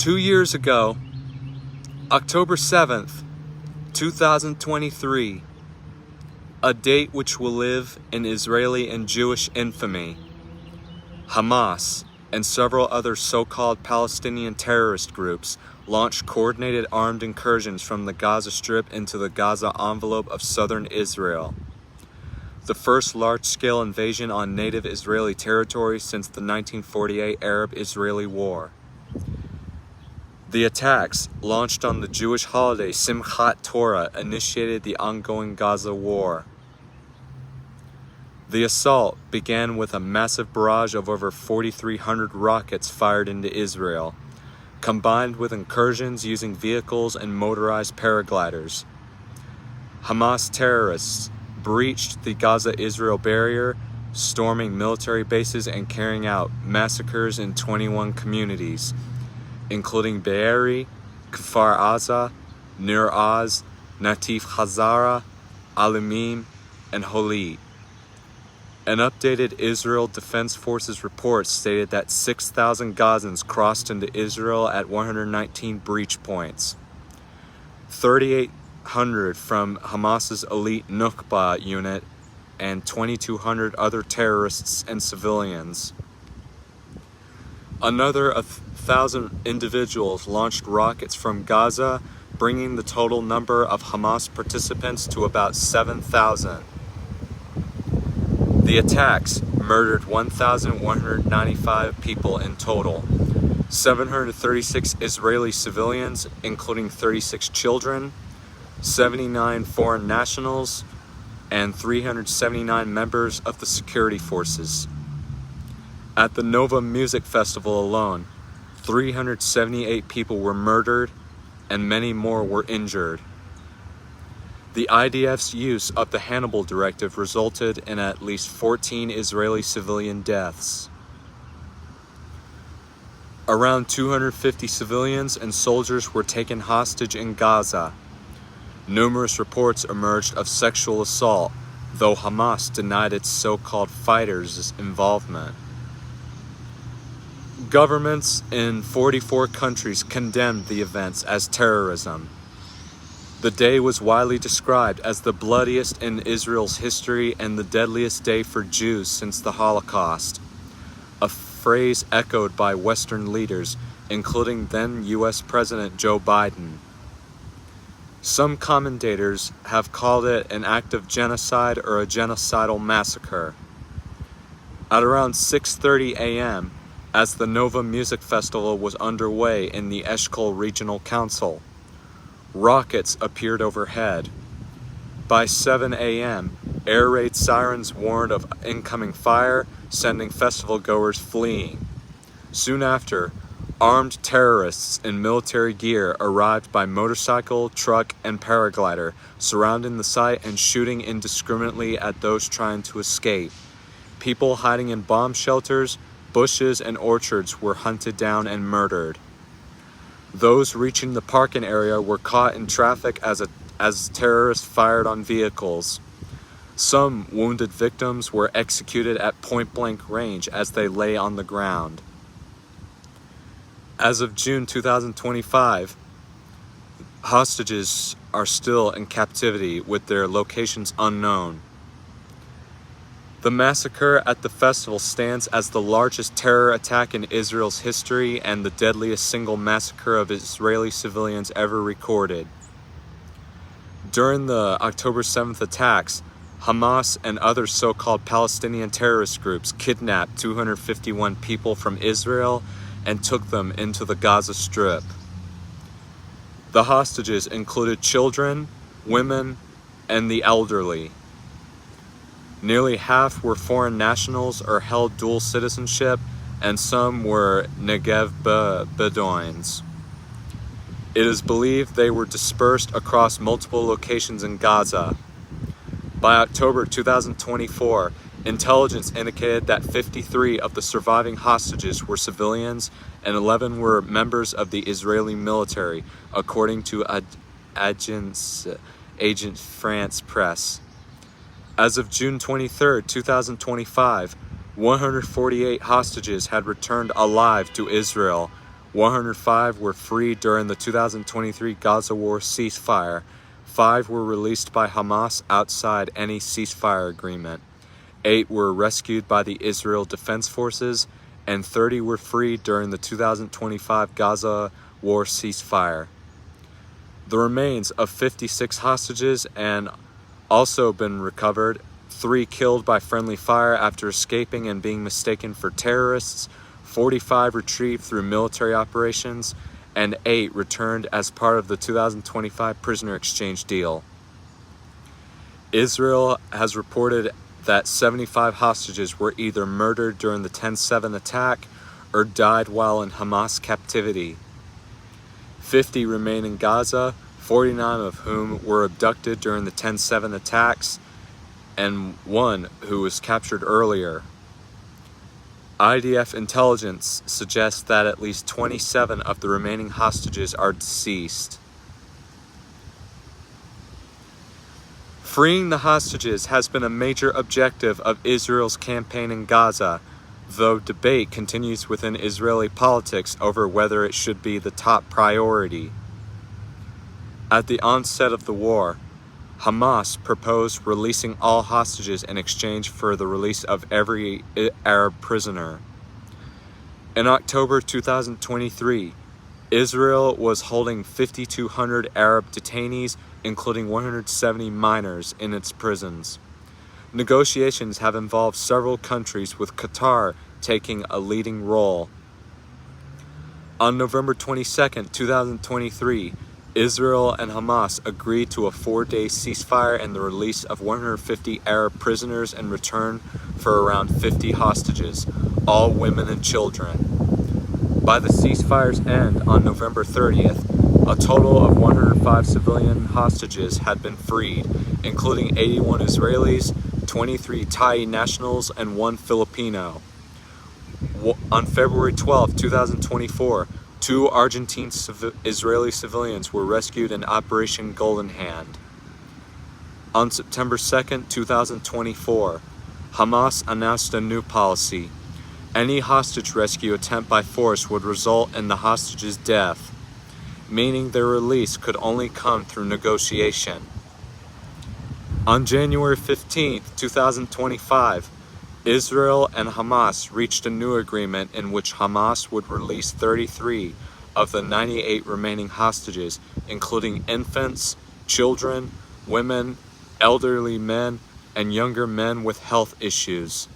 2 years ago, October 7th, 2023, a date which will live in Israeli and Jewish infamy, Hamas and several other so-called Palestinian terrorist groups launched coordinated armed incursions from the Gaza Strip into the Gaza envelope of southern Israel. The first large-scale invasion on native Israeli territory since the 1948 Arab-Israeli War. The attacks, launched on the Jewish holiday Simchat Torah, initiated the ongoing Gaza war. The assault began with a massive barrage of over 4,300 rockets fired into Israel, combined with incursions using vehicles and motorized paragliders. Hamas terrorists breached the Gaza-Israel barrier, storming military bases and carrying out massacres in 21 communities, including Be'eri, Kfar Aza, Nir Az, Natif Hazara, Alimim, and Holit. An updated Israel Defense Forces report stated that 6,000 Gazans crossed into Israel at 119 breach points. 3,800 from Hamas's elite Nukba unit and 2,200 other terrorists and civilians. Another 1,000 individuals launched rockets from Gaza, bringing the total number of Hamas participants to about 7,000. The attacks murdered 1,195 people in total, 736 Israeli civilians, including 36 children, 79 foreign nationals, and 379 members of the security forces. At the Nova Music Festival alone, 378 people were murdered and many more were injured. The IDF's use of the Hannibal Directive resulted in at least 14 Israeli civilian deaths. Around 250 civilians and soldiers were taken hostage in Gaza. Numerous reports emerged of sexual assault, though Hamas denied its so-called fighters' involvement. Governments in 44 countries condemned the events as terrorism. The day was widely described as the bloodiest in Israel's history and the deadliest day for Jews since the Holocaust, a phrase echoed by Western leaders, including then U.S. President Joe Biden. Some commentators have called it an act of genocide or a genocidal massacre. At around 6:30 a.m., as the Nova Music Festival was underway in the Eshkol Regional Council, rockets appeared overhead. By 7 a.m., air raid sirens warned of incoming fire, sending festival goers fleeing. Soon after, armed terrorists in military gear arrived by motorcycle, truck, and paraglider, surrounding the site and shooting indiscriminately at those trying to escape. People hiding in bomb shelters, bushes, and orchards were hunted down and murdered. Those reaching the parking area were caught in traffic as terrorists fired on vehicles. Some wounded victims were executed at point-blank range as they lay on the ground. As of June 2025, hostages are still in captivity with their locations unknown. The massacre at the festival stands as the largest terror attack in Israel's history and the deadliest single massacre of Israeli civilians ever recorded. During the October 7th attacks, Hamas and other so-called Palestinian terrorist groups kidnapped 251 people from Israel and took them into the Gaza Strip. The hostages included children, women, and the elderly. Nearly half were foreign nationals or held dual citizenship, and some were Negev Bedouins. It is believed they were dispersed across multiple locations in Gaza. By October 2024, intelligence indicated that 53 of the surviving hostages were civilians and 11 were members of the Israeli military, according to Agence France Presse. As of June 23, 2025, 148 hostages had returned alive to Israel, 105 were freed during the 2023 Gaza war ceasefire. 5 were released by Hamas outside any ceasefire agreement. 8 were rescued by the Israel Defense Forces, and 30 were freed during the 2025 Gaza war ceasefire. The remains of 56 hostages and also been recovered, 3 killed by friendly fire after escaping and being mistaken for terrorists, 45 retrieved through military operations, and 8 returned as part of the 2025 prisoner exchange deal. Israel has reported that 75 hostages were either murdered during the 10/7 attack or died while in Hamas captivity. 50 remain in Gaza, 49 of whom were abducted during the 10/7 attacks, and 1 who was captured earlier. IDF intelligence suggests that at least 27 of the remaining hostages are deceased. Freeing the hostages has been a major objective of Israel's campaign in Gaza, though debate continues within Israeli politics over whether it should be the top priority. At the onset of the war, Hamas proposed releasing all hostages in exchange for the release of every Arab prisoner. In October 2023, Israel was holding 5,200 Arab detainees, including 170 minors, in its prisons. Negotiations have involved several countries, with Qatar taking a leading role. On November 22, 2023, Israel and Hamas agreed to a 4-day ceasefire and the release of 150 Arab prisoners in return for around 50 hostages, all women and children. By the ceasefire's end on November 30th, a total of 105 civilian hostages had been freed, including 81 Israelis, 23 Thai nationals, and 1 Filipino. On February 12, 2024, 2 Argentine Israeli civilians were rescued in Operation Golden Hand. On September 2, 2024, Hamas announced a new policy. Any hostage rescue attempt by force would result in the hostage's death, meaning their release could only come through negotiation. On January 15, 2025, Israel and Hamas reached a new agreement in which Hamas would release 33 of the 98 remaining hostages, including infants, children, women, elderly men, and younger men with health issues.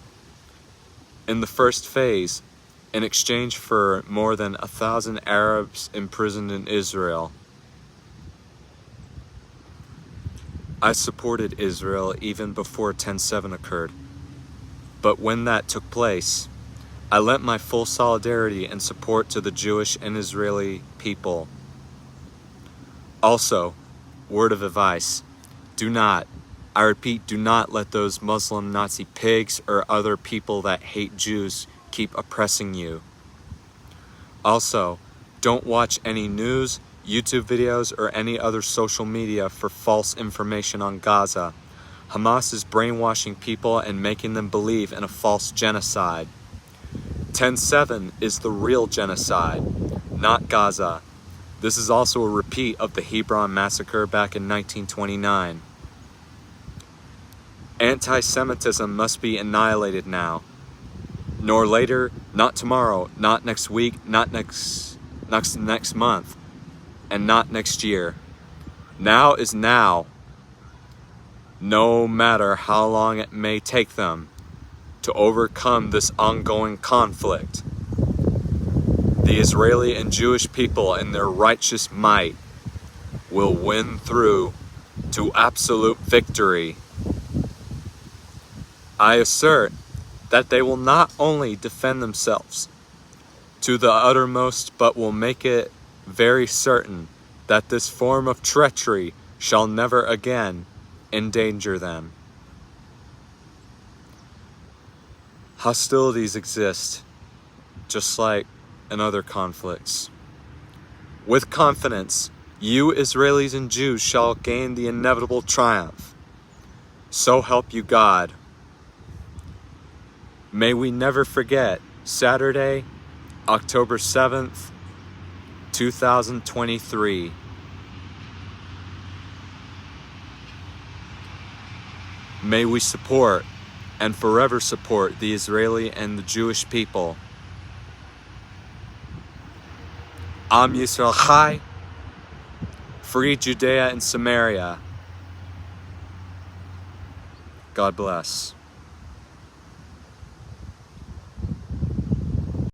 In the first phase, in exchange for more than 1,000 Arabs imprisoned in Israel. I supported Israel even before 10/7 occurred. But when that took place, I lent my full solidarity and support to the Jewish and Israeli people. Also, word of advice, I repeat, do not let those Muslim Nazi pigs or other people that hate Jews keep oppressing you. Also, don't watch any news, YouTube videos, or any other social media for false information on Gaza. Hamas is brainwashing people and making them believe in a false genocide. 10/7 is the real genocide, not Gaza. This is also a repeat of the Hebron massacre back in 1929. Anti-Semitism must be annihilated now. Nor later, not tomorrow, not next week, not next month, and not next year. Now is now, no matter how long it may take them to overcome this ongoing conflict. The Israeli and Jewish people in their righteous might will win through to absolute victory. I assert that they will not only defend themselves to the uttermost, but will make it very certain that this form of treachery shall never again endanger them. Hostilities exist, just like in other conflicts. With confidence, you Israelis and Jews shall gain the inevitable triumph. So help you God. May we never forget Saturday, October 7th, 2023. May we support and forever support the Israeli and the Jewish people. Am Yisrael Chai, free Judea and Samaria. God bless.